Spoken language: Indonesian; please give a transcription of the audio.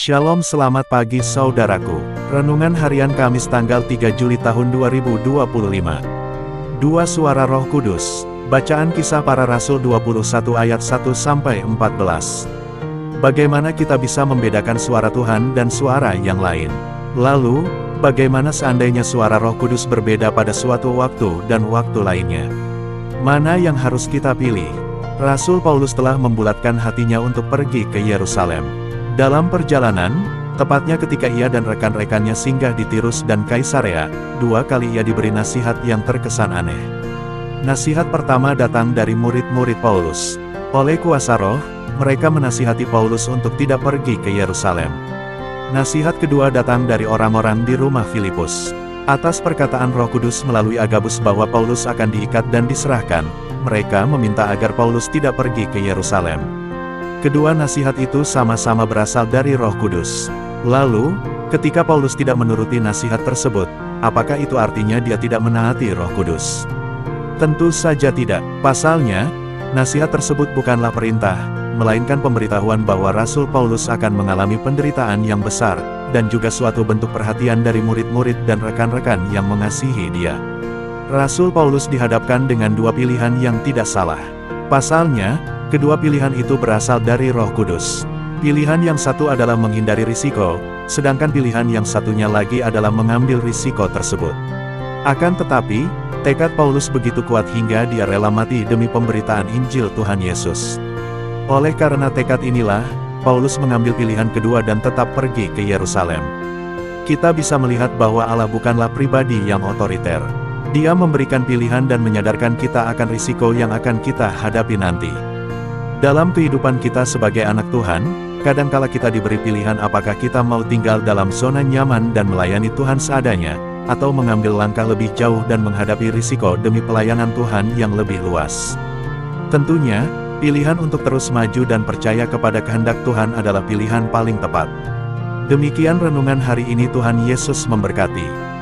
Shalom, selamat pagi saudaraku. Renungan harian Kamis tanggal 3 Juli tahun 2025. Dua suara Roh Kudus. Bacaan Kisah Para Rasul 21 ayat 1-14. Bagaimana kita bisa membedakan suara Tuhan dan suara yang lain? Lalu, bagaimana seandainya suara Roh Kudus berbeda pada suatu waktu dan waktu lainnya? Mana yang harus kita pilih? Rasul Paulus telah membulatkan hatinya untuk pergi ke Yerusalem. Dalam perjalanan, tepatnya ketika ia dan rekan-rekannya singgah di Tirus dan Kaisarea, dua kali ia diberi nasihat yang terkesan aneh. Nasihat pertama datang dari murid-murid Paulus. Oleh kuasa Roh, mereka menasihati Paulus untuk tidak pergi ke Yerusalem. Nasihat kedua datang dari orang-orang di rumah Filipus. Atas perkataan Roh Kudus melalui Agabus bahwa Paulus akan diikat dan diserahkan, mereka meminta agar Paulus tidak pergi ke Yerusalem. Kedua nasihat itu sama-sama berasal dari Roh Kudus. Lalu, ketika Paulus tidak menuruti nasihat tersebut, apakah itu artinya dia tidak menaati Roh Kudus? Tentu saja tidak. Pasalnya, nasihat tersebut bukanlah perintah, melainkan pemberitahuan bahwa Rasul Paulus akan mengalami penderitaan yang besar, dan juga suatu bentuk perhatian dari murid-murid dan rekan-rekan yang mengasihi dia. Rasul Paulus dihadapkan dengan dua pilihan yang tidak salah. Pasalnya, kedua pilihan itu berasal dari Roh Kudus. Pilihan yang satu adalah menghindari risiko, sedangkan pilihan yang satunya lagi adalah mengambil risiko tersebut. Akan tetapi, tekad Paulus begitu kuat hingga dia rela mati demi pemberitaan Injil Tuhan Yesus. Oleh karena tekad inilah, Paulus mengambil pilihan kedua dan tetap pergi ke Yerusalem. Kita bisa melihat bahwa Allah bukanlah pribadi yang otoriter. Dia memberikan pilihan dan menyadarkan kita akan risiko yang akan kita hadapi nanti. Dalam kehidupan kita sebagai anak Tuhan, kadangkala kita diberi pilihan apakah kita mau tinggal dalam zona nyaman dan melayani Tuhan seadanya, atau mengambil langkah lebih jauh dan menghadapi risiko demi pelayanan Tuhan yang lebih luas. Tentunya, pilihan untuk terus maju dan percaya kepada kehendak Tuhan adalah pilihan paling tepat. Demikian renungan hari ini, Tuhan Yesus memberkati.